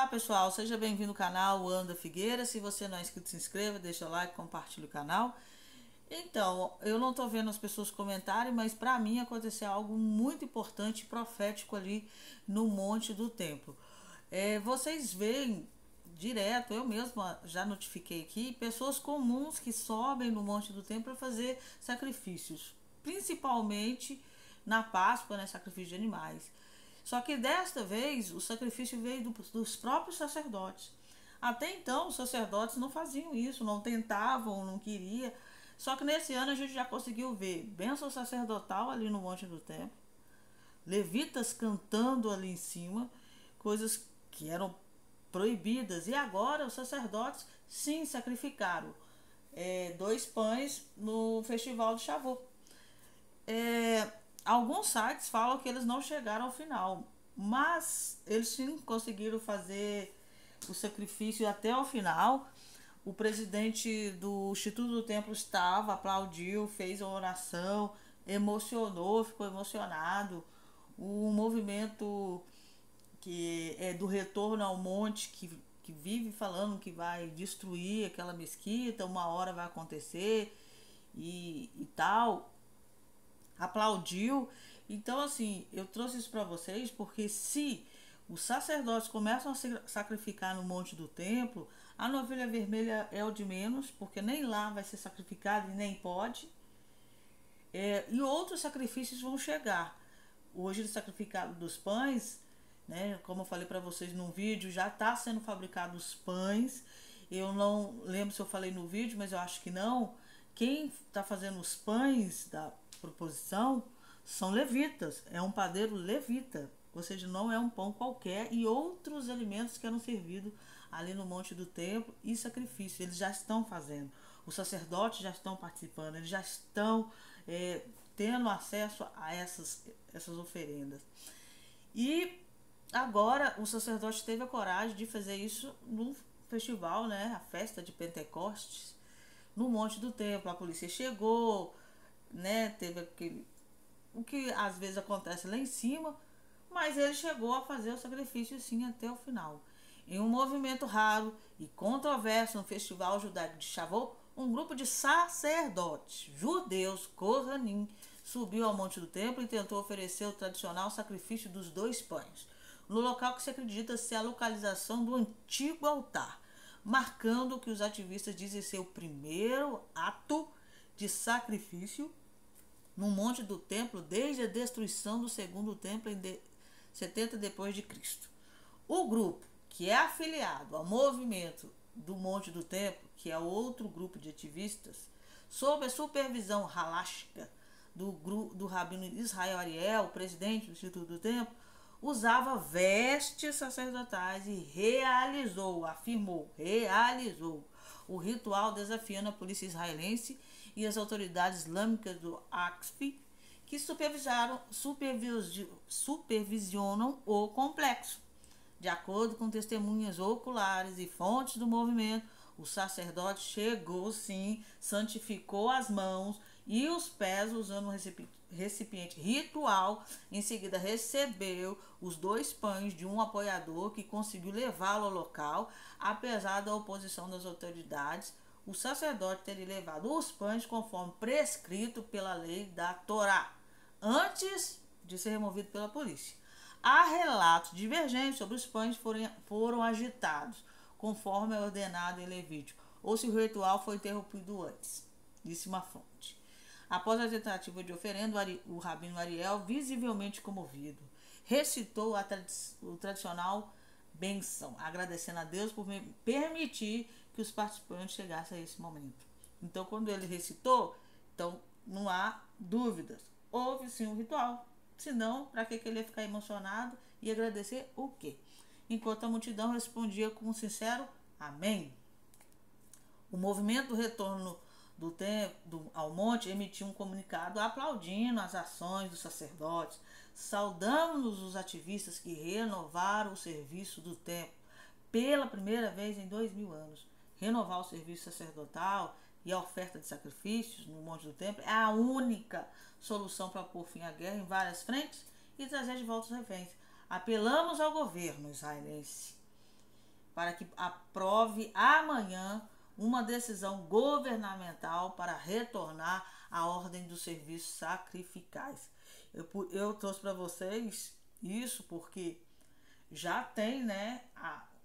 Olá pessoal, seja bem-vindo ao canal Anda Figueira. Se você não é inscrito, se inscreva, deixa o like, compartilha o canal. Então, eu não tô vendo as pessoas comentarem, mas para mim aconteceu algo muito importante e profético ali no Monte do Templo. Vocês veem direto, eu mesma já notifiquei aqui, pessoas comuns que sobem no Monte do Templo para fazer sacrifícios, principalmente na Páscoa, né, sacrifício de animais. Só que desta vez o sacrifício veio dos próprios sacerdotes. Até então os sacerdotes não faziam isso, não tentavam, não queriam. Só que nesse ano a gente já conseguiu ver bênção sacerdotal ali no Monte do Templo, levitas cantando ali em cima, coisas que eram proibidas. E agora os sacerdotes sim sacrificaram 2 pães no festival de Shavuot. Alguns sites falam que eles não chegaram ao final, mas eles sim conseguiram fazer o sacrifício até o final. O presidente do Instituto do Templo estava, aplaudiu, fez uma oração, emocionou, ficou emocionado. O movimento que é do retorno ao monte, que vive falando que vai destruir aquela mesquita, uma hora vai acontecer e tal, aplaudiu. Então, assim, eu trouxe isso para vocês porque se os sacerdotes começam a sacrificar no Monte do Templo, a novilha vermelha é o de menos, porque nem lá vai ser sacrificado e nem pode. E outros sacrifícios vão chegar. Hoje, o sacrificado dos pães, né, como eu falei para vocês no vídeo, já está sendo fabricado os pães. Eu não lembro se eu falei no vídeo, mas eu acho que não. Quem está fazendo os pães da proposição são levitas, é um padeiro levita, ou seja, não é um pão qualquer, e outros alimentos que eram servidos ali no Monte do Templo e sacrifício, eles já estão fazendo, os sacerdotes já estão participando, eles já estão tendo acesso a essas oferendas. E agora o sacerdote teve a coragem de fazer isso no festival, né, a festa de Pentecostes, no Monte do Templo. A polícia chegou, né, teve o que às vezes acontece lá em cima, mas ele chegou a fazer o sacrifício sim até o final. Em um movimento raro e controverso no festival judaico de Shavuot, um grupo de sacerdotes judeus, Kohanim, subiu ao Monte do Templo e tentou oferecer o tradicional sacrifício dos 2 pães, no local que se acredita ser a localização do antigo altar, marcando o que os ativistas dizem ser o primeiro ato de sacrifício no Monte do Templo desde a destruição do segundo templo em 70 depois de Cristo. O grupo, que é afiliado ao movimento do Monte do Templo, que é outro grupo de ativistas, sob a supervisão haláshica do rabino Israel Ariel, presidente do Instituto do Templo, usava vestes sacerdotais e afirmou o ritual desafiando a polícia israelense e as autoridades islâmicas do ACF, que supervisionam o complexo. De acordo com testemunhas oculares e fontes do movimento, o sacerdote chegou sim, santificou as mãos e os pés usando um recipiente ritual. Em seguida recebeu os 2 pães de um apoiador que conseguiu levá-lo ao local. Apesar da oposição das autoridades, o sacerdote teria levado os pães conforme prescrito pela lei da Torá, antes de ser removido pela polícia. Há relatos divergentes sobre os pães foram agitados, conforme é ordenado em Levítico, ou se o ritual foi interrompido antes, disse uma fonte. Após a tentativa de oferenda, o rabino Ariel, visivelmente comovido, recitou o tradicional bênção, agradecendo a Deus por permitir que os participantes chegassem a esse momento. Então, quando ele recitou, então não há dúvidas, houve sim um ritual. Senão, para que ele ia ficar emocionado e agradecer o quê? Enquanto a multidão respondia com um sincero amém. O movimento do retorno ao monte emitiu um comunicado aplaudindo as ações dos sacerdotes, saudando os ativistas que renovaram o serviço do templo pela primeira vez em 2000 anos. Renovar o serviço sacerdotal e a oferta de sacrifícios no Monte do Templo é a única solução para pôr fim à guerra em várias frentes e trazer de volta os reféns. Apelamos ao governo israelense para que aprove amanhã uma decisão governamental para retornar à ordem dos serviços sacrificais. Eu trouxe para vocês isso porque já tem, né,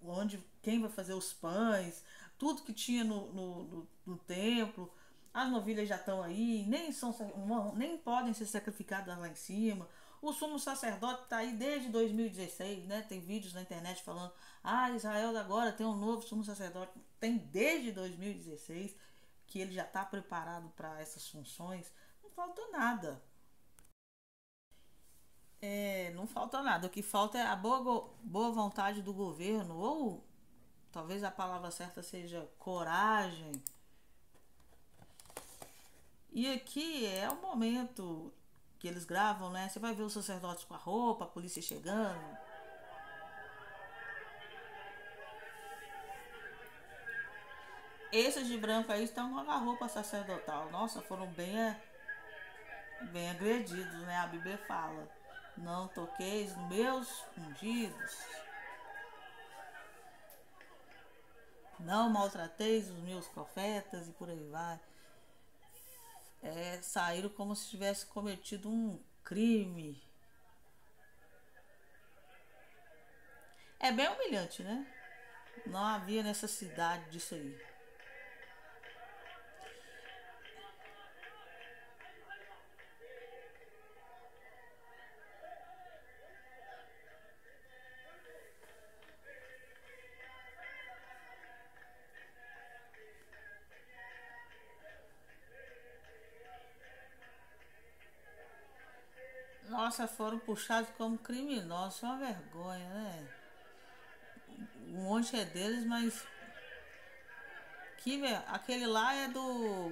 onde quem vai fazer os pães, tudo que tinha no templo, as novilhas já estão aí, nem podem ser sacrificadas lá em cima. O sumo sacerdote está aí desde 2016, né? Tem vídeos na internet falando, Israel agora tem um novo sumo sacerdote. Tem desde 2016 que ele já está preparado para essas funções. Não falta nada. Não falta nada. O que falta é a boa vontade do governo, ou talvez a palavra certa seja coragem. E aqui é o momento que eles gravam, né? Você vai ver os sacerdotes com a roupa, a polícia chegando. Esses de branco aí estão com a roupa sacerdotal. Nossa, foram bem agredidos, né? A Bíblia fala: não toqueis nos meus ungidos, não maltrateis os meus profetas, e por aí vai. Saíram como se tivesse cometido um crime. É bem humilhante, né? Não havia necessidade disso aí. Nossa, foram puxados como criminosos, uma vergonha, né? Um monte é deles, mas aquele lá é do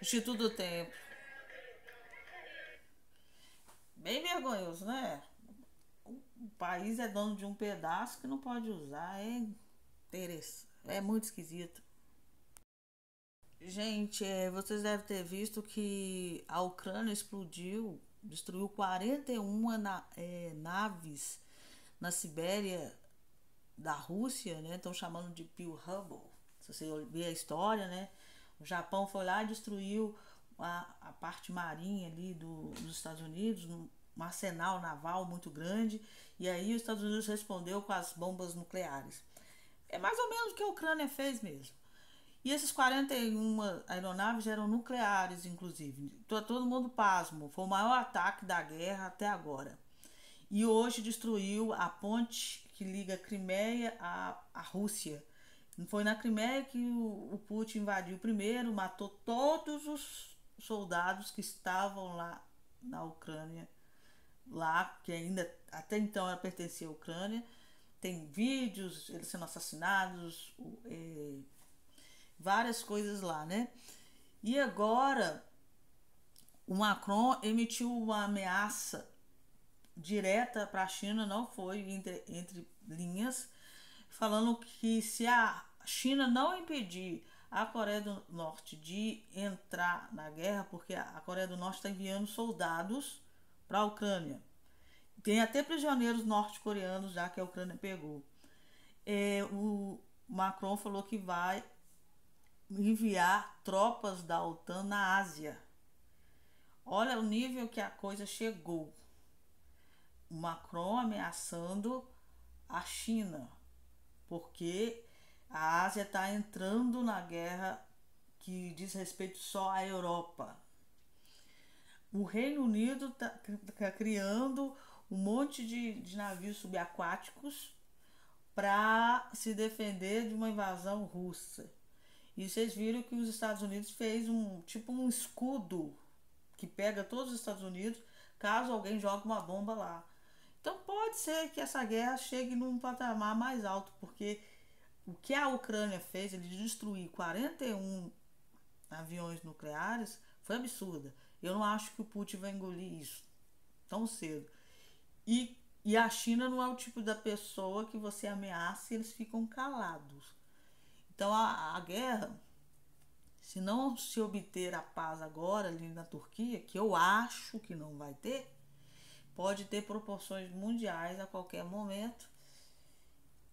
Instituto do Templo. Bem vergonhoso, né? O país é dono de um pedaço que não pode usar. É interessante. É muito esquisito. Gente, vocês devem ter visto que a Ucrânia destruiu 41 naves na Sibéria da Rússia, né? Estão chamando de Pearl Harbor. Se você ver a história, né? O Japão foi lá e destruiu a parte marinha ali dos Estados Unidos, um arsenal naval muito grande, e aí os Estados Unidos respondeu com as bombas nucleares. É mais ou menos o que a Ucrânia fez mesmo. E esses 41 aeronaves eram nucleares, inclusive. Todo mundo pasmo. Foi o maior ataque da guerra até agora. E hoje destruiu a ponte que liga a Crimeia à Rússia. Foi na Crimeia que o Putin invadiu primeiro, matou todos os soldados que estavam lá na Ucrânia, lá, que ainda até então pertencia à Ucrânia. Tem vídeos, eles sendo assassinados, várias coisas lá, né? E agora o Macron emitiu uma ameaça direta para a China, não foi entre linhas, falando que se a China não impedir a Coreia do Norte de entrar na guerra, porque a Coreia do Norte está enviando soldados para a Ucrânia. Tem até prisioneiros norte-coreanos já que a Ucrânia pegou. O Macron falou que vai enviar tropas da OTAN na Ásia. Olha o nível que a coisa chegou. O Macron ameaçando a China, porque a Ásia está entrando na guerra que diz respeito só à Europa. O Reino Unido está criando um monte de navios subaquáticos para se defender de uma invasão russa. E vocês viram que os Estados Unidos fez um escudo que pega todos os Estados Unidos caso alguém jogue uma bomba lá. Então pode ser que essa guerra chegue num patamar mais alto, porque o que a Ucrânia fez, ele destruir 41 aviões nucleares, foi absurda. Eu não acho que o Putin vai engolir isso tão cedo. E a China não é o tipo da pessoa que você ameaça e eles ficam calados. Então a guerra, se não se obter a paz agora ali na Turquia, que eu acho que não vai ter, pode ter proporções mundiais a qualquer momento.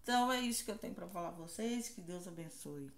Então é isso que eu tenho para falar a vocês. Que Deus abençoe.